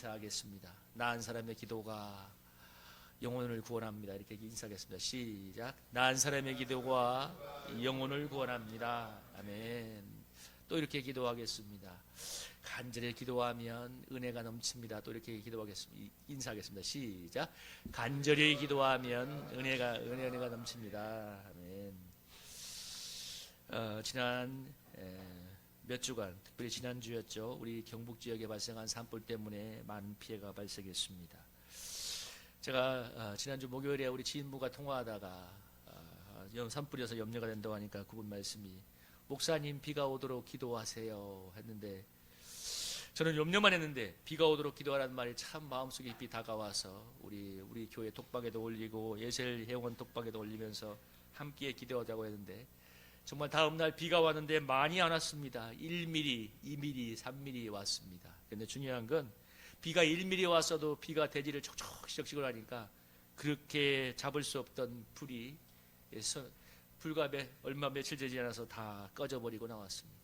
인사하겠습니다. 나은 사람의 기도가 영혼을 구원합니다. 이렇게 인사하겠습니다. 시작. 나은 사람의 기도가 영혼을 구원합니다. 아멘. 또 이렇게 기도하겠습니다. 간절히 기도하면 은혜가 넘칩니다. 또 이렇게 기도하겠습니다. 인사하겠습니다. 시작. 간절히 기도하면 은혜가 넘칩니다. 아멘. 지난 몇 주간, 특별히 지난주였죠. 우리 경북 지역에 발생한 산불 때문에 많은 피해가 발생했습니다. 제가 지난주 목요일에 우리 지인부가 통화하다가 산불이어서 염려가 된다고 하니까 그분 말씀이 목사님 비가 오도록 기도하세요 했는데, 저는 염려만 했는데 비가 오도록 기도하라는 말이 참 마음속에 깊이 다가와서 우리 교회 톡방에도 올리고 예셀 회원 톡방에도 올리면서 함께 기도하자고 했는데, 정말 다음날 비가 왔는데 많이 안 왔습니다. 1mm, 2mm, 3mm 왔습니다. 그런데 중요한 건 비가 1mm 왔어도 비가 대지를 촉촉 하니까 그렇게 잡을 수 없던 불이 불과 얼마 며칠 되지 않아서 다 꺼져버리고 나왔습니다.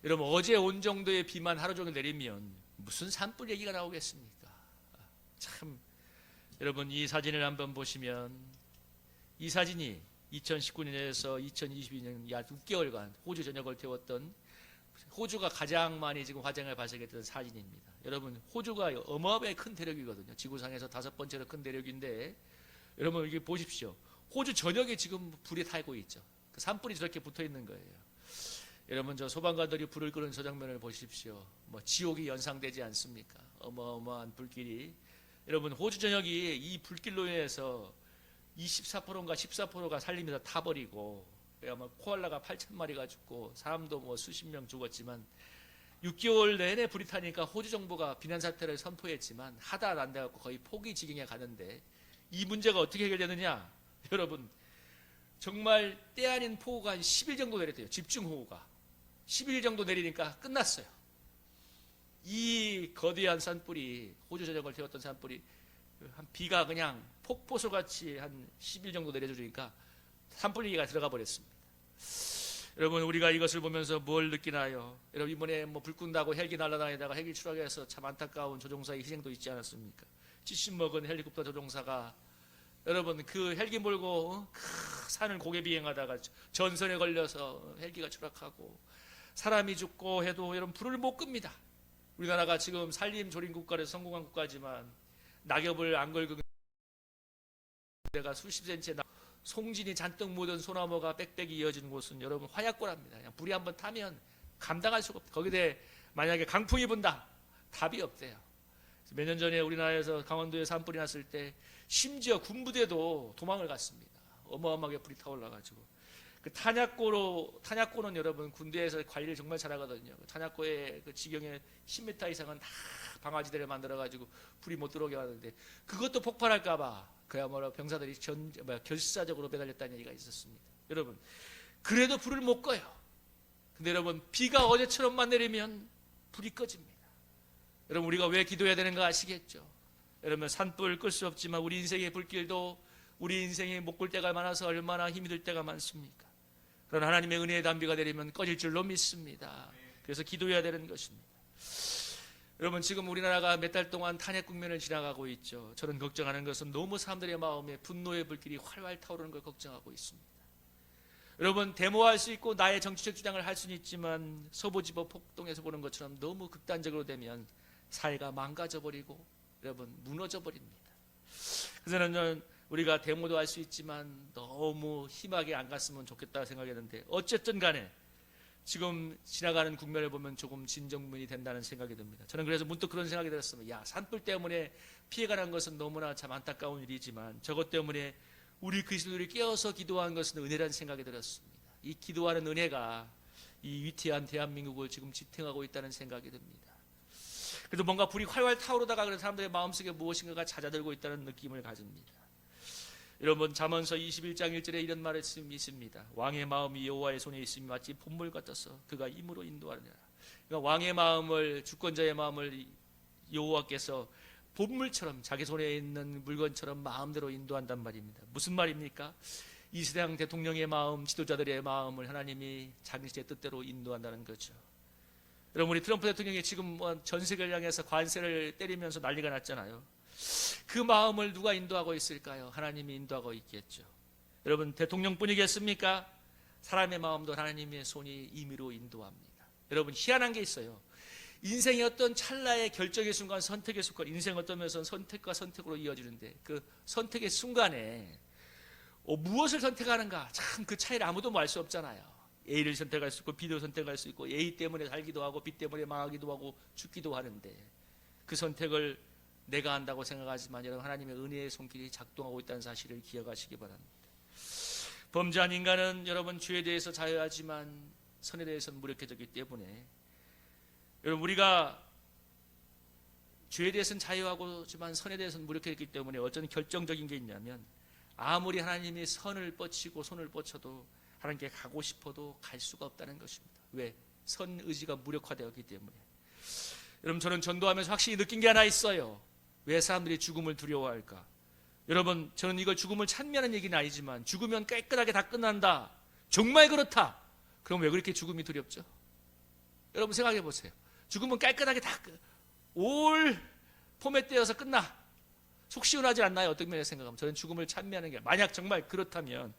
여러분, 어제 온 정도의 비만 하루 종일 내리면 무슨 산불 얘기가 나오겠습니까? 참, 여러분 이 사진을 한번 보시면 이 사진이 2019년에서 2022년 약 6개월간 호주 전역을 태웠던, 호주가 가장 많이 지금 화재가 발생했던 사진입니다. 여러분, 호주가 어마어마하게 큰 대륙이거든요. 지구상에서 5번째로 큰 대륙인데, 여러분 이게 보십시오. 호주 전역에 지금 불이 타고 있죠. 그 산불이 저렇게 붙어 있는 거예요. 여러분, 저 소방관들이 불을 끄는 저 장면을 보십시오. 뭐 지옥이 연상되지 않습니까? 어마어마한 불길이. 여러분, 호주 전역이 이 불길로 인해서 24%인가 14%가 살림에서 타버리고, 아마 코알라가 8,000마리가 죽고 사람도 뭐 수십 명 죽었지만, 6개월 내내 불이 타니까 호주 정부가 비난사태를 선포했지만 하다 안 돼갖고 거의 포기 지경에 가는데, 이 문제가 어떻게 해결되느냐? 여러분, 정말 때 아닌 폭우가 한 10일 정도 내렸대요. 집중호우가 10일 정도 내리니까 끝났어요. 이 거대한 산불이, 호주 전역을 태웠던 산불이 한 비가 그냥 폭포수같이 한 10일 정도 내려주니까 산불기가 들어가 버렸습니다. 여러분, 우리가 이것을 보면서 뭘 느끼나요? 여러분, 이번에 뭐 불 끈다고 헬기 날아다니다가 헬기 추락해서 참 안타까운 조종사의 희생도 있지 않았습니까? 70 먹은 헬리콥터 조종사가, 여러분 그 헬기 몰고 산을 고개 비행하다가 전선에 걸려서 헬기가 추락하고 사람이 죽고 해도 여러분 불을 못 끕니다. 우리나라가 지금 산림 조림 국가에서 성공한 국가지만 낙엽을 안 긁은 데가 수십 센치, 송진이 잔뜩 묻은 소나무가 빽빽이 이어진 곳은 여러분 화약고랍니다. 그냥 불이 한번 타면 감당할 수가 없다. 거기에 만약에 강풍이 분다, 답이 없대요. 몇 년 전에 우리나라에서 강원도에 산불이 났을 때 심지어 군부대도 도망을 갔습니다. 어마어마하게 불이 타올라가지고. 그 탄약고는 여러분 군대에서 관리를 정말 잘하거든요. 탄약고의 그 지경에 10m 이상은 다 방아지대를 만들어가지고 불이 못 들어오게 하는데, 그것도 폭발할까봐 그야말로 병사들이 결사적으로 매달렸다는 얘기가 있었습니다. 여러분, 그래도 불을 못 꺼요. 근데 여러분, 비가 어제처럼만 내리면 불이 꺼집니다. 여러분, 우리가 왜 기도해야 되는가 아시겠죠? 여러분, 산불 끌 수 없지만 우리 인생의 불길도, 우리 인생에 못 끌 때가 많아서 얼마나 힘이 들 때가 많습니까? 그런 하나님의 은혜의 담비가 내리면 꺼질 줄로 믿습니다. 그래서 기도해야 되는 것입니다. 여러분, 지금 우리나라가 몇 달 동안 탄핵 국면을 지나가고 있죠. 저는 걱정하는 것은 너무 사람들의 마음에 분노의 불길이 활활 타오르는 걸 걱정하고 있습니다. 여러분, 데모할 수 있고 나의 정치적 주장을 할 수는 있지만 서부지법 폭동에서 보는 것처럼 너무 극단적으로 되면 사회가 망가져버리고 여러분 무너져 버립니다. 그래서 저는 우리가 데모도 할 수 있지만 너무 심하게 안 갔으면 좋겠다 생각했는데, 어쨌든 간에 지금 지나가는 국면을 보면 조금 진정문이 된다는 생각이 듭니다. 저는 그래서 문득 그런 생각이 들었습니다. 야, 산불 때문에 피해가 난 것은 너무나 참 안타까운 일이지만 저것 때문에 우리 그리스도인들이 깨어서 기도한 것은 은혜라는 생각이 들었습니다. 이 기도하는 은혜가 이 위태한 대한민국을 지금 지탱하고 있다는 생각이 듭니다. 그래도 뭔가 불이 활활 타오르다가 그런 사람들의 마음속에 무엇인가가 잦아들고 있다는 느낌을 가집니다. 여러분, 잠언서 21장 1절에 이런 말씀이 있습니다. 왕의 마음이 여호와의 손에 있음이 마치 봇물 같아서 그가 힘으로 인도하느니라. 그러니까 왕의 마음을, 주권자의 마음을 여호와께서 봇물처럼 자기 손에 있는 물건처럼 마음대로 인도한단 말입니다. 무슨 말입니까? 이 세상 대통령의 마음, 지도자들의 마음을 하나님이 자기 뜻대로 인도한다는 거죠. 여러분 우리 트럼프 대통령이 지금 뭐 전 세계를 향해서 관세를 때리면서 난리가 났잖아요. 그 마음을 누가 인도하고 있을까요? 하나님이 인도하고 있겠죠. 여러분 대통령뿐이겠습니까? 사람의 마음도 하나님의 손이 임의로 인도합니다. 여러분 희한한 게 있어요. 인생의 어떤 찰나의 결정의 순간, 선택의 순간, 인생 어떤 면에서는 선택과 선택으로 이어지는데 그 선택의 순간에 무엇을 선택하는가, 참 그 차이를 아무도 알 수 없잖아요. A를 선택할 수 있고 B를 선택할 수 있고 A 때문에 살기도 하고 B 때문에 망하기도 하고 죽기도 하는데 그 선택을 내가 한다고 생각하지만 여러분 하나님의 은혜의 손길이 작동하고 있다는 사실을 기억하시기 바랍니다. 범죄한 인간은 여러분 죄에 대해서 자유하지만 선에 대해서는 무력해졌기 때문에 여러분 우리가 죄에 대해서는 자유하고지만 선에 대해서는 무력해졌기 때문에 어떤 결정적인 게 있냐면 아무리 하나님이 선을 뻗치고 손을 뻗쳐도 하나님께 가고 싶어도 갈 수가 없다는 것입니다. 왜? 선 의지가 무력화되었기 때문에. 여러분 저는 전도하면서 확실히 느낀 게 하나 있어요. 왜 사람들이 죽음을 두려워할까? 여러분 저는 이걸 죽음을 찬미하는 얘기는 아니지만 죽으면 깨끗하게 다 끝난다. 정말 그렇다. 그럼 왜 그렇게 죽음이 두렵죠? 여러분 생각해 보세요. 죽음은 깨끗하게 다 올 포맷되어서 끝나. 속 시원하지 않나요? 어떤 면에서 생각하면 저는 죽음을 찬미하는 게 만약 정말 그렇다면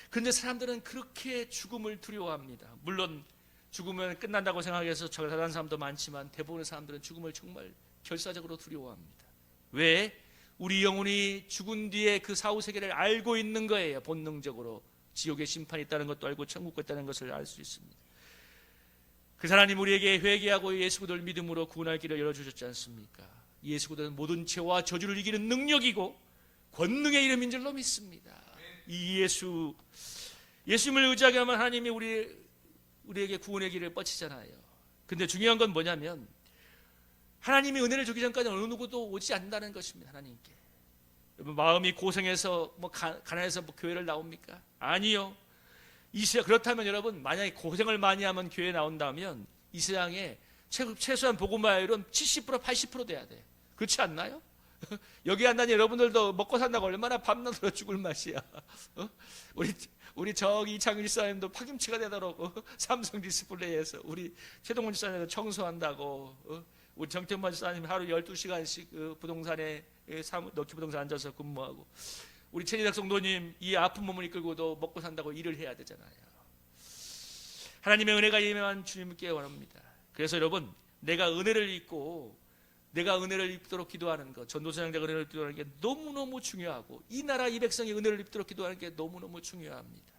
그런데 사람들은 그렇게 죽음을 두려워합니다. 물론 죽으면 끝난다고 생각해서 잘하는 사람도 많지만 대부분의 사람들은 죽음을 정말 결사적으로 두려워합니다. 왜? 우리 영혼이 죽은 뒤에 그 사후세계를 알고 있는 거예요. 본능적으로 지옥의 심판이 있다는 것도 알고 천국이 있다는 것을 알 수 있습니다. 그 하나님 우리에게 회개하고 예수 그리스도를 믿음으로 구원할 길을 열어주셨지 않습니까? 예수 그리스도는 모든 죄와 저주를 이기는 능력이고 권능의 이름인 줄로 믿습니다. 이 예수님을 의지하게 하면 하나님이 우리에게 구원의 길을 뻗치잖아요. 근데 중요한 건 뭐냐면 하나님이 은혜를 주기 전까지 어느 누구도 오지 않는다는 것입니다. 하나님께. 여러분 마음이 고생해서 가난해서 교회를 나옵니까? 아니요. 그렇다면 여러분 만약에 고생을 많이 하면 교회에 나온다면 이 세상에 최소한 복음화율은 70% 80% 돼야 돼. 그렇지 않나요? 여기 한다니 여러분들도 먹고 산다고 얼마나 밤낮으로 죽을 맛이야. 우리 저기 이창일 집사님도 파김치가 되도록 삼성 디스플레이에서 우리 최동원 집사님도 청소한다고 우리 정태만 집사님 하루 12시간씩 부동산에 너키 부동산 앉아서 근무하고 우리 최진학 성도님 이 아픈 몸을 이끌고도 먹고 산다고 일을 해야 되잖아요. 하나님의 은혜가 임한 주님께 원합니다. 그래서 여러분 내가 은혜를 입도록 기도하는 것, 전도사장자가 은혜를 기도하는 게 너무너무 중요하고 이 나라 이 백성이 은혜를 입도록 기도하는 게 너무너무 중요합니다.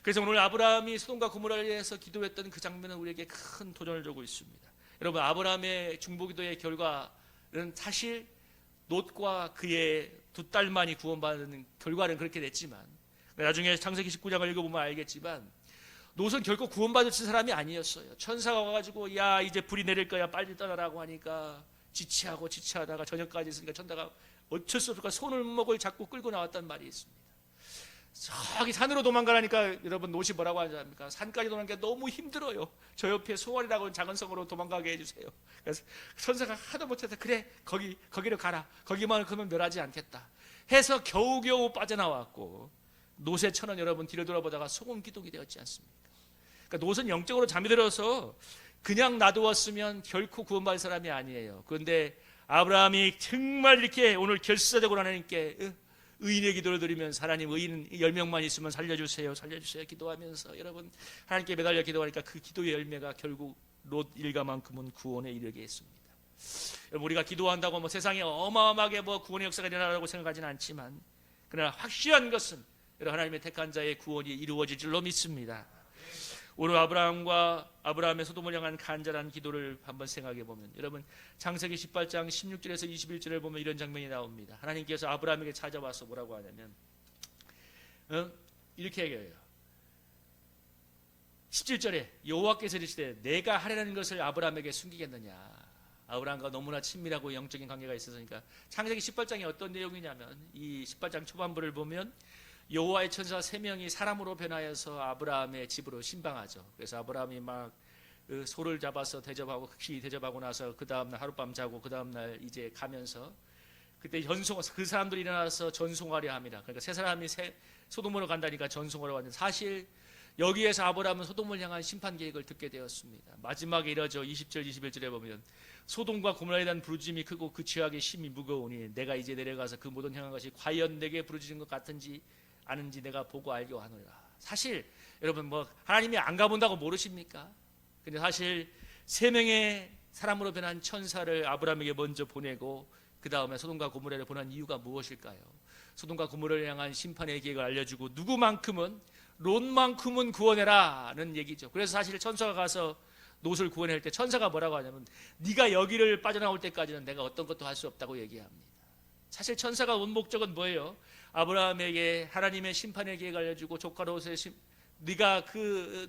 그래서 오늘 아브라함이 소돔과 고모라를 위해서 기도했던 그 장면은 우리에게 큰 도전을 주고 있습니다. 여러분 아브라함의 중보기도의 결과는 사실 롯과 그의 두 딸만이 구원받는 결과는 그렇게 됐지만 나중에 창세기 19장을 읽어보면 알겠지만 롯은 결코 구원받을 사람이 아니었어요. 천사가 와가지고 야 이제 불이 내릴 거야 빨리 떠나라고 하니까 지치하다가 저녁까지 있으니까 천사가 어쩔 수 없을까 손을목을 잡고 끌고 나왔단 말이 있습니다. 저기 산으로 도망가라니까 여러분 롯이 뭐라고 하지 않습니까? 산까지 도망가는 게 너무 힘들어요. 저 옆에 소월이라고 하는 작은 성으로 도망가게 해주세요. 그래서 천사가 하도 못해서 그래 거기로 가라. 거기만 그러면 멸하지 않겠다 해서 겨우겨우 빠져나왔고 롯의 천은 여러분 뒤를 돌아보다가 소금 기둥이 되었지 않습니까? 그러니까 롯은 영적으로 잠이 들어서 그냥 놔두었으면 결코 구원받을 사람이 아니에요. 그런데 아브라함이 정말 이렇게 오늘 결사적으로 하나님께 의인의 기도를 드리면서 하나님 의인 10명만 있으면 살려주세요 기도하면서 여러분 하나님께 매달려 기도하니까 그 기도의 열매가 결국 롯 일가만큼은 구원에 이르게 했습니다. 여러분 우리가 기도한다고 뭐 세상에 어마어마하게 뭐 구원의 역사가 일어나라고 생각하지는 않지만 그러나 확실한 것은 여러분 하나님의 택한 자의 구원이 이루어질 줄로 믿습니다. 오늘 아브라함의 소돔을 향한 간절한 기도를 한번 생각해 보면 여러분 창세기 18장 16절에서 21절을 보면 이런 장면이 나옵니다. 하나님께서 아브라함에게 찾아와서 뭐라고 하냐면 이렇게 얘기해요. 17절에 여호와께서 이르시되 내가 하려는 것을 아브라함에게 숨기겠느냐. 아브라함과 너무나 친밀하고 영적인 관계가 있었으니까 창세기 18장이 어떤 내용이냐면 이 18장 초반부를 보면 여호와의 천사 3명이 사람으로 변하여서 아브라함의 집으로 신방하죠. 그래서 아브라함이 막 소를 잡아서 대접하고 극심히 대접하고 나서 그 다음날 하룻밤 자고 그 다음날 이제 가면서 그때 그 사람들이 일어나서 전송하려 합니다. 그러니까 세 사람이 소돔으로 간다니까 전송하러 왔는데 사실 여기에서 아브라함은 소돔을 향한 심판 계획을 듣게 되었습니다. 마지막에 이러죠. 20절 21절에 보면 소돔과 고모라에 대한 부르짖음이 크고 그 죄악의 심이 무거우니 내가 이제 내려가서 그 모든 행한 것이 과연 내게 부르짖은 것 같은지 아는지 내가 보고 알게 하노라. 사실 여러분 뭐 하나님이 안 가본다고 모르십니까? 근데 사실 3명의 사람으로 변한 천사를 아브라함에게 먼저 보내고 그 다음에 소돔과 고모라를 보낸 이유가 무엇일까요? 소돔과 고모라를 향한 심판의 계획을 알려주고 누구만큼은 롯만큼은 구원해라는 얘기죠. 그래서 사실 천사가 가서 롯을 구원할 때 천사가 뭐라고 하냐면 네가 여기를 빠져나올 때까지는 내가 어떤 것도 할 수 없다고 얘기합니다. 사실 천사가 온 목적은 뭐예요? 아브라함에게 하나님의 심판의 계획을 알려주고 조카 롯의 네가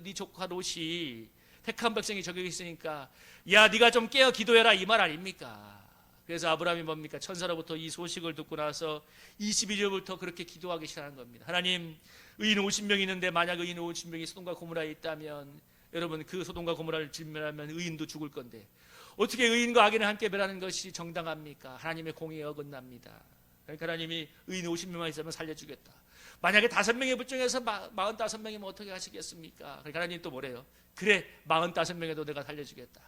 네 조카 롯이 택한 백성이 저기 있으니까 야 네가 좀 깨어 기도해라 이 말 아닙니까? 그래서 아브라함이 뭡니까? 천사로부터 이 소식을 듣고 나서 22절부터 그렇게 기도하기 시작한 겁니다. 하나님, 의인 50명이 있는데 만약 의인 50명이 소돔과 고모라에 있다면 여러분 그 소돔과 고모라를 진멸하면 의인도 죽을 건데 어떻게 의인과 악인을 함께 멸하는 것이 정당합니까? 하나님의 공의에 어긋납니다. 그러니까 하나님이 의인 50명만 있으면 살려주겠다. 만약에 5명의 부중에서 45명이면 어떻게 하시겠습니까? 그러니까 하나님 또 뭐래요? 그래 45명에도 내가 살려주겠다.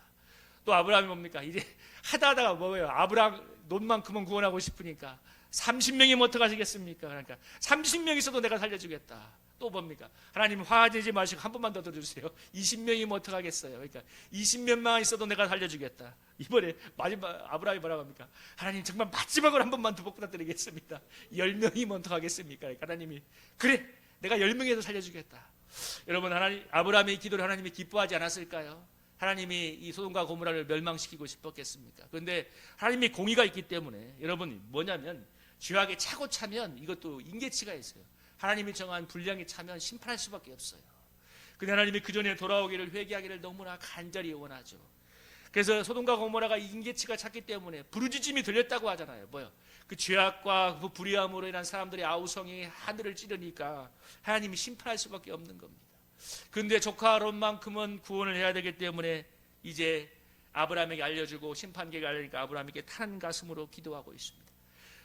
또 아브라함이 뭡니까? 이제 하다가 뭐예요? 아브라함 롯만큼은 구원하고 싶으니까 30명이면 어떡하시겠습니까? 그러니까 30명 있어도 내가 살려주겠다. 또 뭡니까? 하나님 화내지 마시고 한 번만 더 들어주세요. 20명이면 어떡하겠어요? 그러니까 20명만 있어도 내가 살려주겠다. 이번에 마지막 아브라함이 뭐라고 합니까? 하나님 정말 마지막으로 한 번만 더 부탁드리겠습니다. 10명이면 어떡하겠습니까? 그러니까 하나님이 그래 내가 10명에도 살려주겠다. 여러분 아브라함의 기도를 하나님이 기뻐하지 않았을까요? 하나님이 이 소돔과 고모라를 멸망시키고 싶었겠습니까? 그런데 하나님이 공의가 있기 때문에 여러분 뭐냐면 죄악에 차고 차면 이것도 인계치가 있어요. 하나님이 정한 분량에 차면 심판할 수밖에 없어요. 근데 하나님이 그 전에 돌아오기를 회개하기를 너무나 간절히 원하죠. 그래서 소돔과 고모라가 인계치가 찼기 때문에 부르짖음이 들렸다고 하잖아요. 뭐요? 그 죄악과 그 불의함으로 인한 사람들의 아우성이 하늘을 찌르니까 하나님이 심판할 수밖에 없는 겁니다. 그런데 조카 롯만큼은 구원을 해야 되기 때문에 이제 아브라함에게 알려주고 심판계획을 알려니까 아브라함에게 탄 가슴으로 기도하고 있습니다.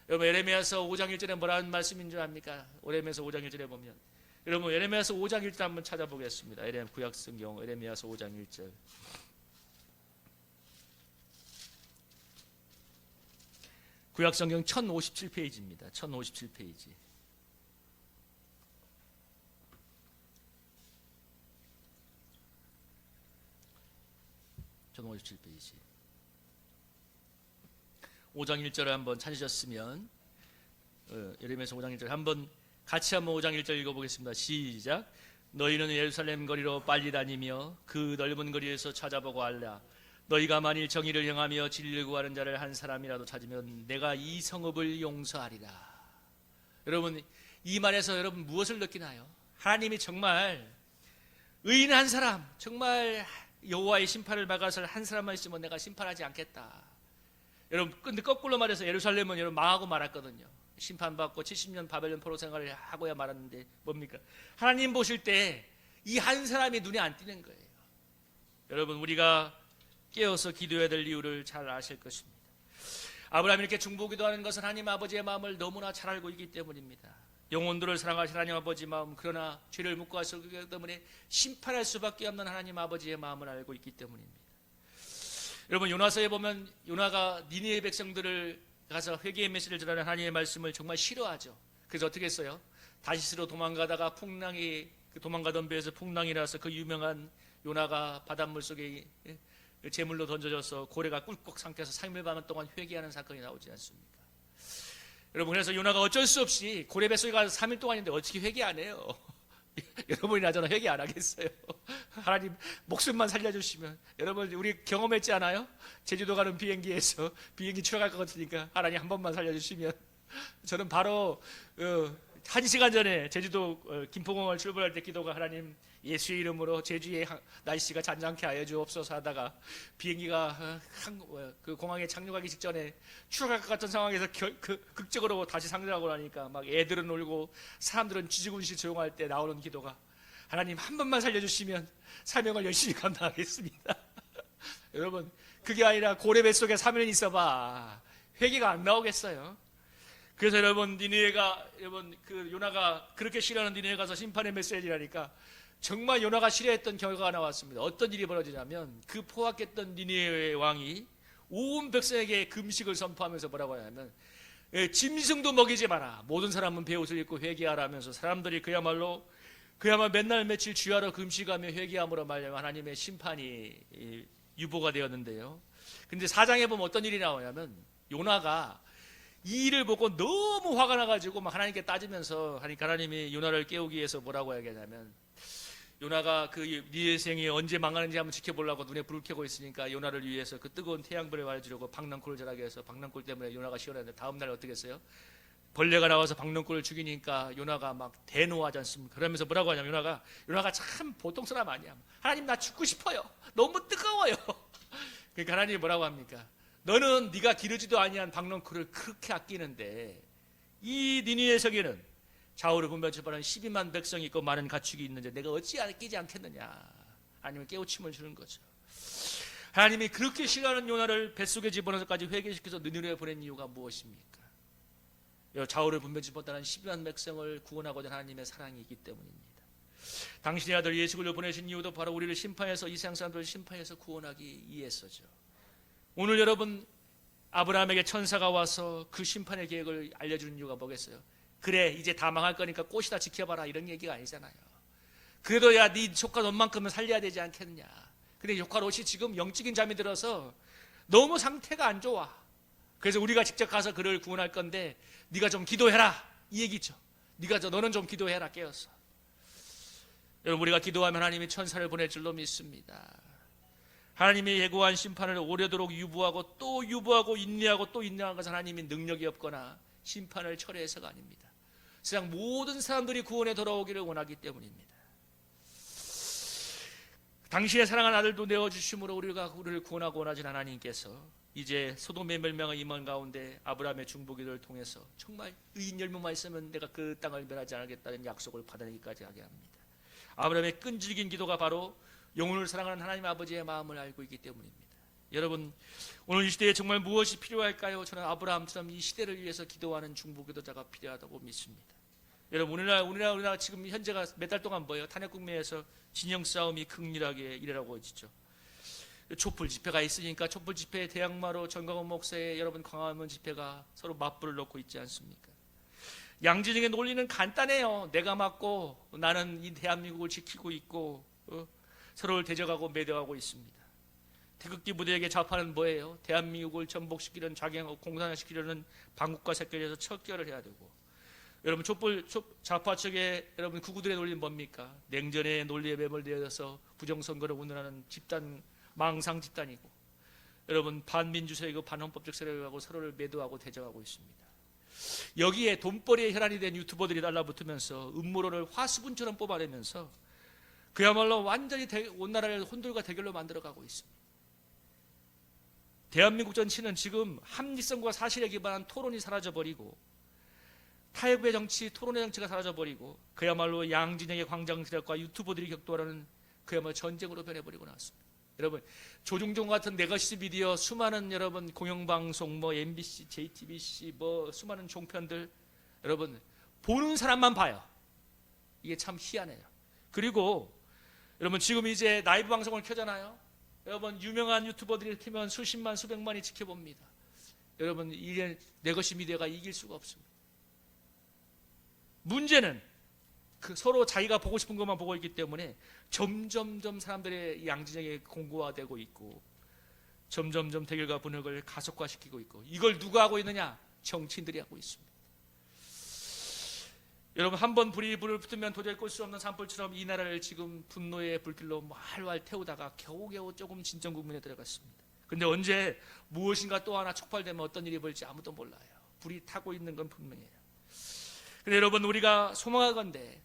여러분 에레미야서 5장 1절에 뭐라는 말씀인 줄 압니까? 에레미야서 5장 1절에 보면 여러분 에레미야서 5장 1절 한번 찾아보겠습니다. 구약성경 에레미야서 5장 1절. 구약성경 1057페이지입니다. 1057페이지. 1057페이지. 5장 1절을 한번 찾으셨으면 예레미야서 5장 1절 한번 같이 한번 5장 1절 읽어보겠습니다. 시작. 너희는 예루살렘 거리로 빨리 다니며 그 넓은 거리에서 찾아보고 알라. 너희가 만일 정의를 행하며 진리를 구하는 자를 한 사람이라도 찾으면 내가 이 성읍을 용서하리라. 여러분 이 말에서 여러분 무엇을 느끼나요? 하나님이 정말 의인 한 사람, 정말 여호와의 심판을 막아설 한 사람만 있으면 내가 심판하지 않겠다. 여러분 근데 거꾸로 말해서 예루살렘은 여러분 망하고 말았거든요. 심판받고 70년 바벨론 포로 생활을 하고야 말았는데 뭡니까? 하나님 보실 때 이 한 사람이 눈에 안 띄는 거예요. 여러분 우리가 깨어서 기도해야 될 이유를 잘 아실 것입니다. 아브라함이 이렇게 중보기도하는 것은 하나님 아버지의 마음을 너무나 잘 알고 있기 때문입니다. 영혼들을 사랑하신 하나님 아버지 마음, 그러나 죄를 묻고 하셨기 때문에 심판할 수밖에 없는 하나님 아버지의 마음을 알고 있기 때문입니다. 여러분 요나서에 보면 요나가 니느웨 백성들을 가서 회개의 메시지를 전하는 하나님의 말씀을 정말 싫어하죠. 그래서 어떻게 했어요? 다시스로 도망가다가 도망가던 배에서 풍랑이 나서 그 유명한 요나가 바닷물 속에 제물로 던져져서 고래가 꿀꺽 삼켜서 3일 반 동안 회개하는 사건이 나오지 않습니까? 여러분 그래서 요나가 어쩔 수 없이 고래 뱃속에 가서 3일 동안인데 어떻게 회개 안 해요? 여러분이 나잖아 회개 안 하겠어요? 하나님 목숨만 살려주시면. 여러분 우리 경험했지 않아요? 제주도 가는 비행기에서 비행기 추락할 것 같으니까 하나님 한 번만 살려주시면. 저는 바로 1시간 전에 제주도 김포공항을 출발할 때 기도가 하나님 예수의 이름으로 제주의 날씨가 잔잔케 하여 주옵소서 하다가 비행기가 그 공항에 착륙하기 직전에 추락할 것 같은 상황에서 극적으로 다시 상륙하고 나니까 막 애들은 울고 사람들은 쥐죽은시 조용할 때 나오는 기도가 하나님 한 번만 살려주시면 사명을 열심히 감당하겠습니다. 여러분 그게 아니라 고래 뱃속에 3년 있어봐 회개가 안 나오겠어요? 그래서 여러분 니느웨가 여러분 그 요나가 그렇게 싫어하는 니느웨 가서 심판의 메시지라니까 정말 요나가 싫어했던 결과가 나왔습니다. 어떤 일이 벌어지냐면 그 포악했던 니느웨 왕이 온 백성에게 금식을 선포하면서 뭐라고 하냐면 짐승도 먹이지 마라. 모든 사람은 베옷을 입고 회개하라 하면서 사람들이 그야말로 맨날 며칠 주야로 금식하며 회개함으로 말하면 하나님의 심판이 유보가 되었는데요. 근데 4장에 보면 어떤 일이 나오냐면 요나가 이 일을 보고 너무 화가 나가지고 막 하나님께 따지면서 하니까 하나님이 요나를 깨우기 위해서 뭐라고 얘기하냐면 요나가 그 니느웨 생이 언제 망하는지 한번 지켜보려고 눈에 불을 켜고 있으니까 요나를 위해서 그 뜨거운 태양불에 말해주려고 박낭콜을 자라게 해서 박낭콜 때문에 요나가 시원했는데 다음날 어떻게 했어요? 벌레가 나와서 박농골을 죽이니까 요나가 막 대노하지 않습니까? 그러면서 뭐라고 하냐면 요나가 참 보통 사람 아니야. 하나님 나 죽고 싶어요. 너무 뜨거워요. 그러니까 하나님이 뭐라고 합니까? 너는 네가 기르지도 아니한 박농골을 그렇게 아끼는데 이 니느웨 성에는 좌우를 분별처벌한 12만 백성이 있고 많은 가축이 있는데 내가 어찌 아끼지 않겠느냐. 하나님은 깨우침을 주는 거죠. 하나님이 그렇게 싫어하는 요나를 뱃속에 집어넣어서까지 회개시켜서 니느웨에 보낸 이유가 무엇입니까? 좌우를 분별치 못하는 12만 백성을 구원하고자 하는 하나님의 사랑이 있기 때문입니다. 당신의 아들 예수 그리스도를 보내신 이유도 바로 우리를 심판해서 이 세상 사람들을 심판해서 구원하기 위해서죠. 오늘 여러분 아브라함에게 천사가 와서 그 심판의 계획을 알려주는 이유가 뭐겠어요? 그래 이제 다 망할 거니까 꽃이다 지켜봐라 이런 얘기가 아니잖아요. 그래도 야 네 조카 놈만큼은 살려야 되지 않겠느냐. 근데 조카 롯이 지금 영적인 잠이 들어서 너무 상태가 안 좋아. 그래서 우리가 직접 가서 그를 구원할 건데 네가 좀 기도해라 이 얘기죠. 너는 좀 기도해라 깨어서. 여러분 우리가 기도하면 하나님이 천사를 보낼 줄로 믿습니다. 하나님이 예고한 심판을 오래도록 유보하고 또 유보하고 인내하고 또 인내하는 것은 하나님이 능력이 없거나 심판을 철회해서가 아닙니다. 세상 모든 사람들이 구원에 돌아오기를 원하기 때문입니다. 당신의 사랑하는 아들도 내어주심으로 우리를 구원하고 원하신 하나님께서 이제 소돔의 멸망의 임한 가운데 아브라함의 중보기도를 통해서 정말 의인 10명만 있으면 내가 그 땅을 멸하지 않겠다는 약속을 받아내기까지 하게 합니다. 아브라함의 끈질긴 기도가 바로 영혼을 사랑하는 하나님 아버지의 마음을 알고 있기 때문입니다. 여러분 오늘 이 시대에 정말 무엇이 필요할까요? 저는 아브라함처럼 이 시대를 위해서 기도하는 중보기도자가 필요하다고 믿습니다. 여러분 우리나라 지금 현재가 몇 달 동안 뭐예요? 탄핵국면에서 진영 싸움이 극렬하게 일어나고 있죠. 촛불 집회가 있으니까 촛불 집회의 대항마로 전광훈 목사의 여러분 광화문 집회가 서로 맞불을 놓고 있지 않습니까? 양진영의 논리는 간단해요. 내가 맞고 나는 이 대한민국을 지키고 있고 서로를 대적하고 매도하고 있습니다. 태극기 부대에게 좌파는 뭐예요? 대한민국을 전복시키려는 자경하고 공산화시키려는 반국과 섞여져서 척결을 해야 되고 여러분 좌파 측에 여러분 구구들의 논리는 뭡니까? 냉전의 논리에 매몰되어서 부정선거를 운운하는 집단 망상 집단이고 여러분 반민주 세력이고 반헌법적 세력하고 서로를 매도하고 대적하고 있습니다. 여기에 돈벌이의 혈안이 된 유튜버들이 달라붙으면서 음모론을 화수분처럼 뽑아내면서 그야말로 완전히 온 나라를 혼돌과 대결로 만들어가고 있습니다. 대한민국 정치는 지금 합리성과 사실에 기반한 토론이 사라져버리고 타협의 정치, 토론의 정치가 사라져버리고 그야말로 양진영의 광장 세력과 유튜버들이 격돌하는 그야말로 전쟁으로 변해버리고 나왔습니다. 여러분 조중종 같은 네거시 미디어 수많은 여러분 공영방송 MBC, JTBC 수많은 종편들 여러분 보는 사람만 봐요. 이게 참 희한해요. 그리고 여러분 지금 이제 라이브 방송을 켜잖아요. 여러분 유명한 유튜버들이 켜면 수십만 수백만이 지켜봅니다. 여러분 이게 네거시 미디어가 이길 수가 없습니다. 문제는 서로 자기가 보고 싶은 것만 보고 있기 때문에 점점점 사람들의 양진영이 공고화되고 있고 점점점 대결과 분열을 가속화시키고 있고 이걸 누가 하고 있느냐? 정치인들이 하고 있습니다. 여러분 한번 불을 붙으면 도저히 끌 수 없는 산불처럼 이 나라를 지금 분노의 불길로 활활 태우다가 겨우겨우 조금 진정 국면에 들어갔습니다. 그런데 언제 무엇인가 또 하나 촉발되면 어떤 일이 벌지 아무도 몰라요. 불이 타고 있는 건 분명해요. 그런데 여러분 우리가 소망하건대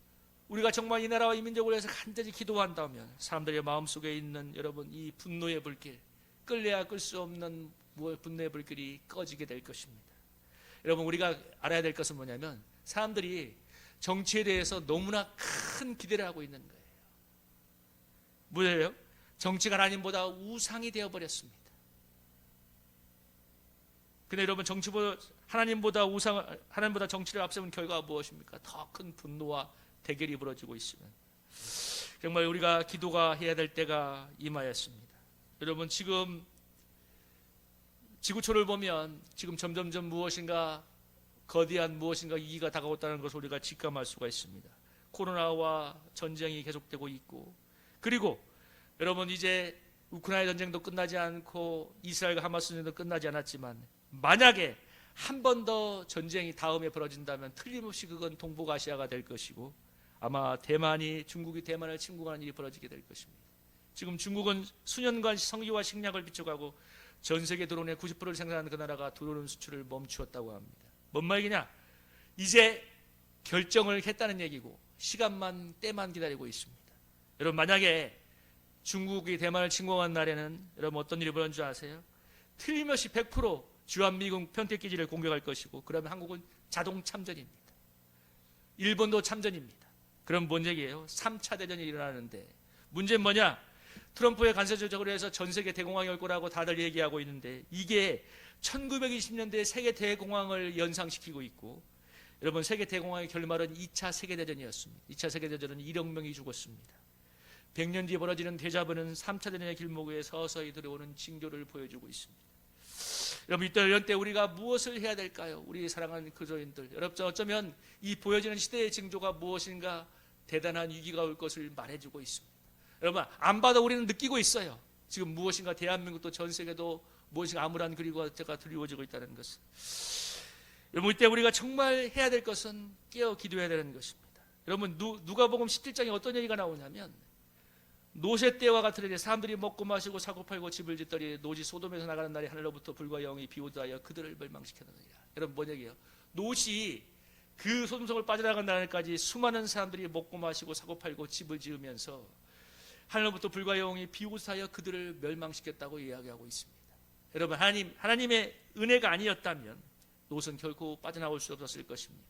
우리가 정말 이 나라와 이 민족을 위해서 간절히 기도한다면 사람들의 마음속에 있는 여러분 이 분노의 불길 끌래야 끌 수 없는 분노의 불길이 꺼지게 될 것입니다. 여러분 우리가 알아야 될 것은 뭐냐면 사람들이 정치에 대해서 너무나 큰 기대를 하고 있는 거예요. 뭐예요? 정치가 하나님보다 우상이 되어버렸습니다. 근데 여러분 하나님보다 정치를 앞세운 결과가 무엇입니까? 더 큰 분노와 대결이 벌어지고 있으면 정말 우리가 기도가 해야 될 때가 임하였습니다. 여러분, 지금 지구촌을 보면 지금 점점점 무엇인가 거대한 무엇인가 위기가 다가왔다는 것을 우리가 직감할 수가 있습니다. 코로나와 전쟁이 계속되고 있고, 그리고 여러분, 이제 우크라이나 전쟁도 끝나지 않고 이스라엘과 하마스 전쟁도 끝나지 않았지만, 만약에 한 번 더 전쟁이 다음에 벌어진다면 틀림없이 그건 동북아시아가 될 것이고, 아마 중국이 대만을 침공하는 일이 벌어지게 될 것입니다. 지금 중국은 수년간 성기와 식량을 비춰가고 전 세계 드론의 90%를 생산하는 그 나라가 드론 수출을 멈추었다고 합니다. 뭔 말이냐? 이제 결정을 했다는 얘기고 시간만 때만 기다리고 있습니다. 여러분, 만약에 중국이 대만을 침공한 날에는 여러분 어떤 일이 벌어진 줄 아세요? 틀림없이 100% 주한미군 편대기지를 공격할 것이고, 그러면 한국은 자동 참전입니다. 일본도 참전입니다. 그럼 뭔 얘기예요? 3차 대전이 일어나는데, 문제는 뭐냐? 트럼프의 간세적으로 해서 전 세계 대공황이 올 거라고 다들 얘기하고 있는데, 이게 1920년대 세계 대공황을 연상시키고 있고, 여러분, 세계 대공황의 결말은 2차 세계대전이었습니다. 2차 세계대전은 1억 명이 죽었습니다. 100년 뒤에 벌어지는 데자브는 3차 대전의 길목에 서서히 들어오는 징조를 보여주고 있습니다. 여러분, 이때 우리가 무엇을 해야 될까요? 우리 사랑하는 그리스도인들, 여러분, 어쩌면 이 보여지는 시대의 징조가 무엇인가 대단한 위기가 올 것을 말해주고 있습니다. 여러분, 안 봐도 우리는 느끼고 있어요. 지금 무엇인가 대한민국도 전 세계도 무엇인가 암울한 그리고가 드리워지고 있다는 것을. 여러분, 이때 우리가 정말 해야 될 것은 깨어 기도해야 되는 것입니다. 여러분, 누가복음 17장에 어떤 얘기가 나오냐면, 노새 때와 같으리니 사람들이 먹고 마시고 사고 팔고 집을 짓더니 노지 소돔에서 나가는 날에 하늘로부터 불과 영이 비오다하여 그들을 멸망시켰느니라. 여러분, 뭔 얘기예요? 노시 그 소돔성을 빠져나간 날까지 수많은 사람들이 먹고 마시고 사고 팔고 집을 지으면서 하늘로부터 불과 영이 비오다하여 그들을 멸망시켰다고 이야기하고 있습니다. 여러분, 하나님의 은혜가 아니었다면 롯은 결코 빠져나올 수 없었을 것입니다.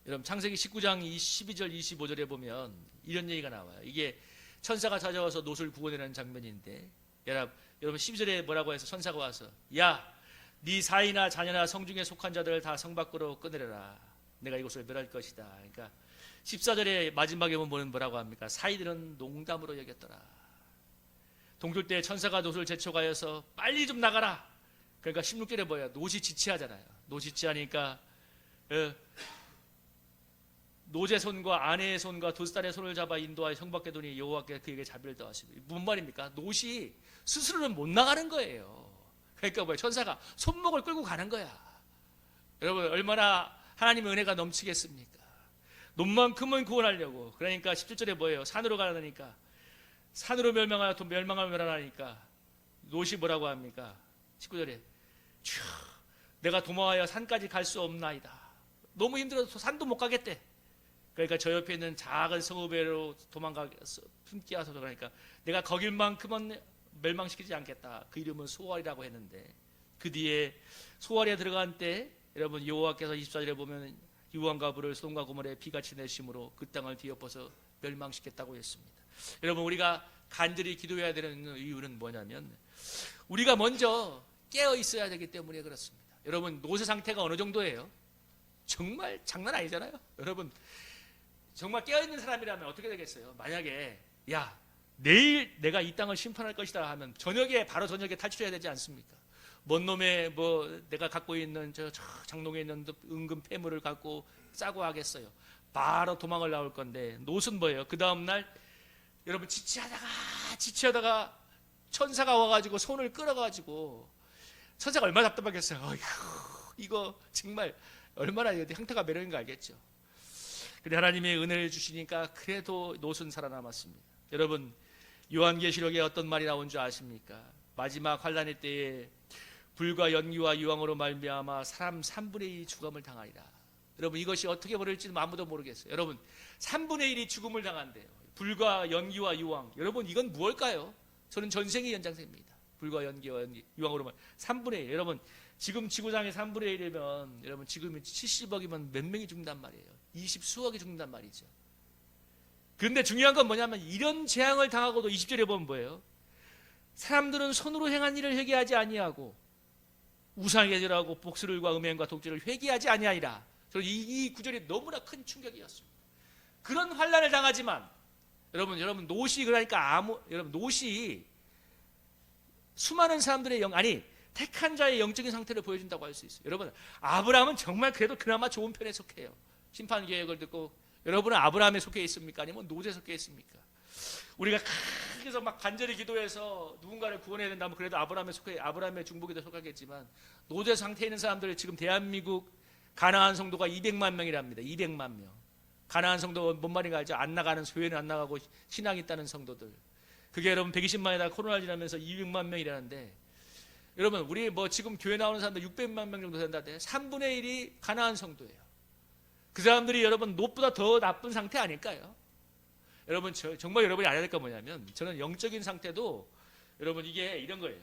여러분, 창세기 19장 12절 25절에 보면 이런 얘기가 나와요. 이게 천사가 찾아와서 롯을 구원하는 장면인데, 여러분 12절에 뭐라고 해서 천사가 와서, 야, 네 사이나 자녀나 성중에 속한 자들을 다 성 밖으로 꺼내려라. 내가 이곳을 멸할 것이다. 그러니까 14절에 마지막에 보면 뭐라고 합니까? 사이들은 농담으로 여겼더라. 동굴 때 천사가 롯을 재촉하여서 빨리 좀 나가라. 그러니까 16절에 뭐야? 롯이 지체하잖아요. 롯이 지체하니까 노제 손과 아내의 손과 두 딸의 손을 잡아 인도하여 성 밖에 두니 여호와께 그에게 자비를 더하시니. 뭔 말입니까? 롯이 스스로는 못 나가는 거예요. 그러니까 뭐야? 천사가 손목을 끌고 가는 거야. 여러분, 얼마나 하나님의 은혜가 넘치겠습니까? 롯만큼은 구원하려고. 그러니까 17절에 뭐예요? 산으로 가라니까, 산으로 멸망하면 멸하니까 롯이 뭐라고 합니까? 19절에 내가 도망하여 산까지 갈 수 없나이다. 너무 힘들어서 산도 못 가겠대. 그러니까 저 옆에 있는 작은 성읍에로 숨게 하소서. 그러니까 내가 거길만큼은 멸망시키지 않겠다. 그 이름은 소알이라고 했는데, 그 뒤에 소알에 들어간 때 여러분, 여호와께서 24절에 보면 유황과 불을 소돔과 고모라에 비같이 내심으로 그 땅을 뒤엎어서 멸망시켰다고 했습니다. 여러분, 우리가 간절히 기도해야 되는 이유는 뭐냐면, 우리가 먼저 깨어 있어야 되기 때문에 그렇습니다. 여러분, 노쇠 상태가 어느 정도예요? 정말 장난 아니잖아요. 여러분, 정말 깨어있는 사람이라면 어떻게 되겠어요? 만약에 야, 내일 내가 이 땅을 심판할 것이다 하면 바로 저녁에 탈출해야 되지 않습니까? 뭔 놈의 내가 갖고 있는 저 장롱에 있는 은근 폐물을 갖고 싸고 하겠어요. 바로 도망을 나올 건데, 롯은 뭐예요? 그 다음날 여러분, 지치하다가 천사가 와가지고 손을 끌어가지고, 천사가 얼마나 답답하겠어요. 어휴, 이거 정말 얼마나 형태가 매력인 거 알겠죠? 근데 하나님의 은혜를 주시니까 그래도 롯은 살아남았습니다. 여러분, 요한계시록에 어떤 말이 나온 줄 아십니까? 마지막 환란의 때에 불과 연기와 유황으로 말미암아 사람 3분의 1이 죽음을 당하리라. 여러분, 이것이 어떻게 벌어질지는 아무도 모르겠어요. 여러분, 3분의 1이 죽음을 당한대요. 불과 연기와 유황. 여러분, 이건 무엇일까요? 저는 전생의 연장생입니다. 불과 연기와 유황으로 말 3분의 1. 여러분, 지금 지구상의 3분의 1이면 여러분, 지금이 70억이면 몇 명이 죽는단 말이에요. 20수억이 죽는단 말이죠. 그런데 중요한 건 뭐냐면, 이런 재앙을 당하고도 20절에 보면 뭐예요? 사람들은 손으로 행한 일을 회개하지 아니하고 우상에게 절하고 복수를과 음행과 독주를 회개하지 아니하리라. 저는 이 구절이 너무나 큰 충격이었습니다. 그런 환난을 당하지만 여러분 노시 그러니까 여러분 노시 수많은 사람들의 택한 자의 영적인 상태를 보여준다고 할 수 있어요. 여러분 아브라함은 정말 그래도 그나마 좋은 편에 속해요. 심판 계획을 듣고 여러분은 아브라함에 속해 있습니까? 아니면 노제에 속해 있습니까? 우리가 그래서 막 간절히 기도해서 누군가를 구원해야 된다면 그래도 아브라함의 중복에도 속하겠지만 노제 상태에 있는 사람들 지금 대한민국 가나안 성도가 200만 명이랍니다. 200만 명. 가나안 성도 뭔 말인가 알죠? 안 나가는 교회는 안 나가고 신앙이 있다는 성도들. 그게 여러분 120만이다 코로나 지나면서 200만 명이라는데 여러분 우리 뭐 지금 교회 나오는 사람들 600만 명 정도 된다는데 3분의 1이 가나안 성도예요. 그 사람들이 여러분 노보다 더 나쁜 상태 아닐까요? 여러분 정말 여러분이 알아야 될 건 뭐냐면 저는 영적인 상태도 여러분 이게 이런 거예요.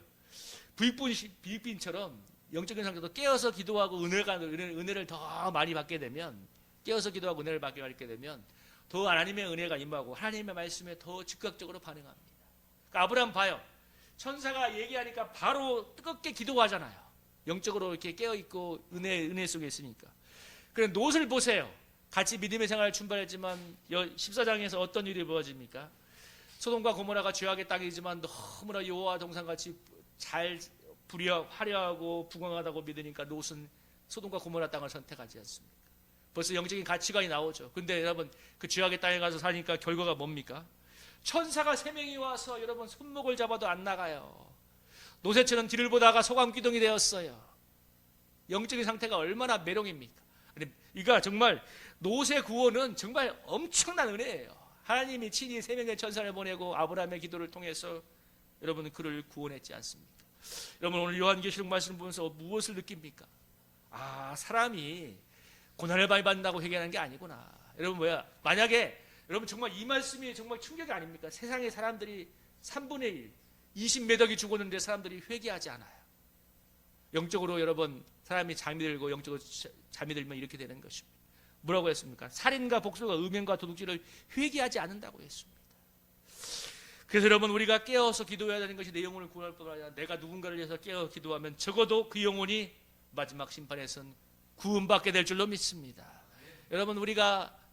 부익빈처럼 영적인 상태도 깨어서 기도하고 은혜를 더 많이 받게 되면 깨어서 기도하고 은혜를 받게 되면 더 하나님의 은혜가 임하고 하나님의 말씀에 더 즉각적으로 반응합니다. 그러니까 아브라함 봐요. 천사가 얘기하니까 바로 뜨겁게 기도하잖아요. 영적으로 이렇게 깨어있고 은혜 속에 있으니까. 그래 롯을 보세요. 같이 믿음의 생활을 출발했지만 14장에서 어떤 일이 벌어집니까? 소돔과 고모라가 죄악의 땅이지만 너무나 여호와 동산같이 잘 화려하고 부강하다고 믿으니까 롯은 소돔과 고모라 땅을 선택하지 않습니까? 벌써 영적인 가치관이 나오죠. 근데 여러분 그 죄악의 땅에 가서 사니까 결과가 뭡니까? 천사가 3명이 와서 여러분 손목을 잡아도 안 나가요. 노새처럼 뒤를 보다가 소감기둥이 되었어요. 영적인 상태가 얼마나 메롱입니까? 이거 정말 노새 구원은 정말 엄청난 은혜예요. 하나님이 친히 3명의 천사를 보내고 아브라함의 기도를 통해서 여러분은 그를 구원했지 않습니까? 여러분 오늘 요한계시록 말씀을 보면서 무엇을 느낍니까? 사람이 고난을 많이 받는다고 회개하는 게 아니구나. 여러분 만약에 여러분 정말 이 말씀이 정말 충격이 아닙니까? 세상의 사람들이 3분의 1, 20몇 억이 죽었는데 사람들이 회개하지 않아요. 영적으로 여러분 사람이 잠이 들고 영적으로 잠이 들면 이렇게 되는 것입니다. 뭐라고 했습니까? 살인과 복술과 음행과 도둑질을 회개하지 않는다고 했습니다. 그래서 여러분 우리가 깨어서 기도해야 되는 것이 내 영혼을 구원할 뿐 아니라 내가 누군가를 위해서 깨어 기도하면 적어도 그 영혼이 마지막 심판에선 구원받게 될 줄로 믿습니다. 여러분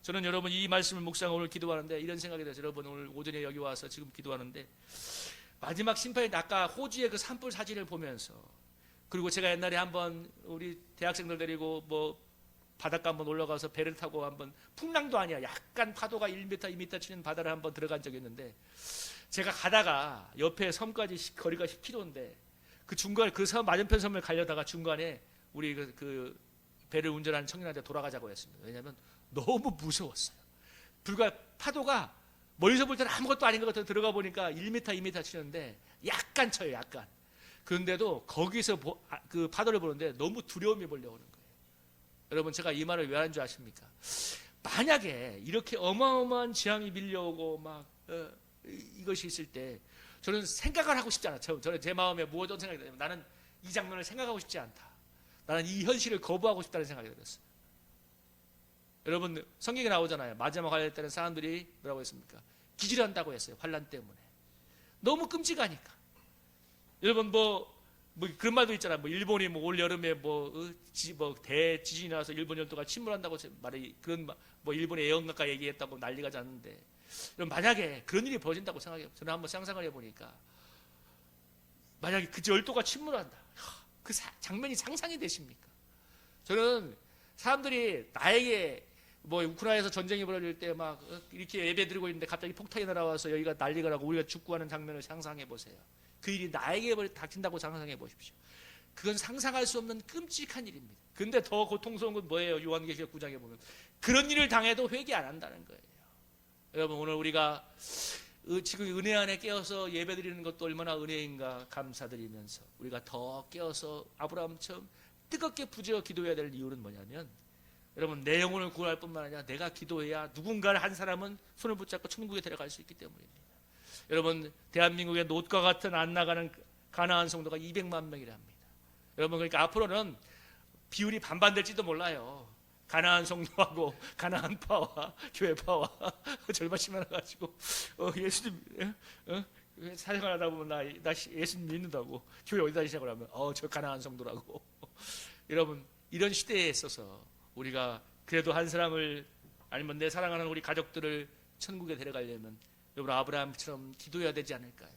저는 여러분 이 말씀을 묵상하고 오늘 기도하는데 이런 생각이 들어서 여러분 오늘 오전에 여기 와서 지금 기도하는데 마지막 심판에 아까 호주의 그 산불 사진을 보면서 그리고 제가 옛날에 한번 우리 대학생들 데리고 뭐 바닷가 한번 올라가서 배를 타고 한번 풍랑도 아니야 약간 파도가 1m 2m 치는 바다를 한번 들어간 적이 있는데 제가 가다가 옆에 섬까지 거리가 10km인데 그 중간 그 섬 맞은편 섬을 가려다가 중간에 우리 그 배를 운전하는 청년한테 돌아가자고 했습니다. 왜냐하면 너무 무서웠어요. 파도가 멀리서 볼 때는 아무것도 아닌 것 같아서 들어가 보니까 1m 2m 치는데 약간 쳐요. 약간. 그런데도 거기서 그 파도를 보는데 너무 두려움이 몰려오는 거예요. 여러분 제가 이 말을 왜 하는 줄 아십니까? 만약에 이렇게 어마어마한 재앙이 밀려오고 막 이것이 있을 때 저는 생각을 하고 싶지 않아요. 저는 제 마음에 무엇든 생각이 들어요. 나는 이 장면을 생각하고 싶지 않다. 나는 이 현실을 거부하고 싶다는 생각이 들었어요. 여러분 성경에 나오잖아요. 마지막 환란 때는 사람들이 뭐라고 했습니까? 기절한다고 했어요. 환란 때문에. 너무 끔찍하니까. 여러분 그런 말도 있잖아요. 일본이 올 여름에 대지진이 나서 일본 열도가 침몰한다고 말해 그런 일본의 애언가가 얘기했다고 난리가 났는데 여러분 만약에 그런 일이 벌어진다고 생각해요. 저는 한번 상상을 해보니까 만약에 그 열도가 침몰한다. 그 장면이 상상이 되십니까? 저는 사람들이 나에게 우크라이나에서 전쟁이 벌어질 때 막 이렇게 예배 드리고 있는데 갑자기 폭탄이 날아와서 여기가 난리가 나고 우리가 죽고하는 장면을 상상해 보세요. 그 일이 나에게 닥친다고 상상해 보십시오. 그건 상상할 수 없는 끔찍한 일입니다. 근데 더 고통스러운 건 뭐예요? 요한계시록 9장에 보면 그런 일을 당해도 회개 안 한다는 거예요. 여러분 오늘 우리가 지금 은혜 안에 깨어서 예배 드리는 것도 얼마나 은혜인가 감사드리면서 우리가 더 깨어서 아브라함처럼 뜨겁게 부지어 기도해야 될 이유는 뭐냐면 여러분 내 영혼을 구원할 뿐만 아니라 내가 기도해야 누군가를 한 사람은 손을 붙잡고 천국에 데려갈 수 있기 때문입니다. 여러분 대한민국의 롯과 같은 안 나가는 가나안 성도가 200만 명이랍니다. 여러분 그러니까 앞으로는 비율이 반반 될지도 몰라요. 가나안 성도하고 가나안파와 교회파와 절반씩 나눠가지고 예수님 사생활하다 보면 나 예수님 믿는다고 교회 어디다 시작을 하면 저 가나안 성도라고 여러분 이런 시대에 있어서 우리가 그래도 한 사람을 아니면 내 사랑하는 우리 가족들을 천국에 데려가려면 여러분 아브라함처럼 기도해야 되지 않을까요?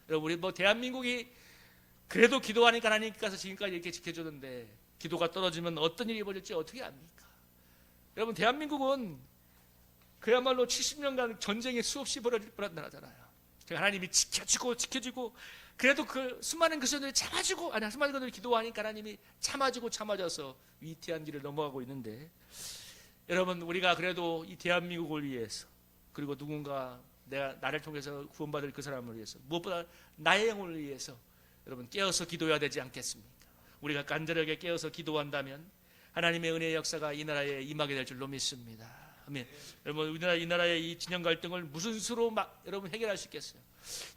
여러분 우리 뭐 대한민국이 그래도 기도하니까 하나님께서 지금까지 이렇게 지켜주는데 기도가 떨어지면 어떤 일이 벌어질지 어떻게 압니까? 여러분 대한민국은 그야말로 70년간 전쟁이 수없이 벌어질 뻔한 나라잖아요. 하나님이 지켜주고 그래도 그 수많은 그리스도인들이 참아주고 수많은 그들이 기도하니까 하나님이 참아줘서 위태한 길을 넘어가고 있는데 여러분 우리가 그래도 이 대한민국을 위해서 그리고 누군가 나를 통해서 구원받을 그 사람을 위해서 무엇보다 나의 영혼을 위해서 여러분 깨어서 기도해야 되지 않겠습니까? 우리가 간절하게 깨어서 기도한다면 하나님의 은혜의 역사가 이 나라에 임하게 될 줄로 믿습니다. 아멘. 여러분 이 나라의 이 진영 갈등을 무슨 수로 여러분 해결할 수 있겠어요?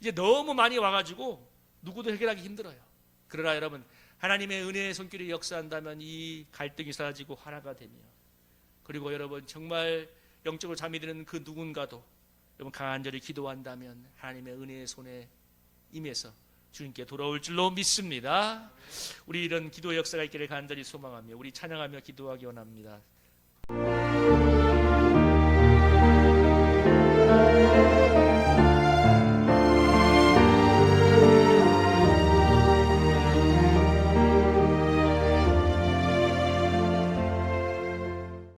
이제 너무 많이 와가지고 누구도 해결하기 힘들어요. 그러나 여러분 하나님의 은혜의 손길이 역사한다면 이 갈등이 사라지고 하나가 되며 그리고 여러분 정말 영적으로 잠이 드는 그 누군가도 여러분 간절히 기도한다면 하나님의 은혜의 손에 임해서 주님께 돌아올 줄로 믿습니다. 우리 이런 기도의 역사가 있기를 간절히 소망하며 우리 찬양하며 기도하기 원합니다.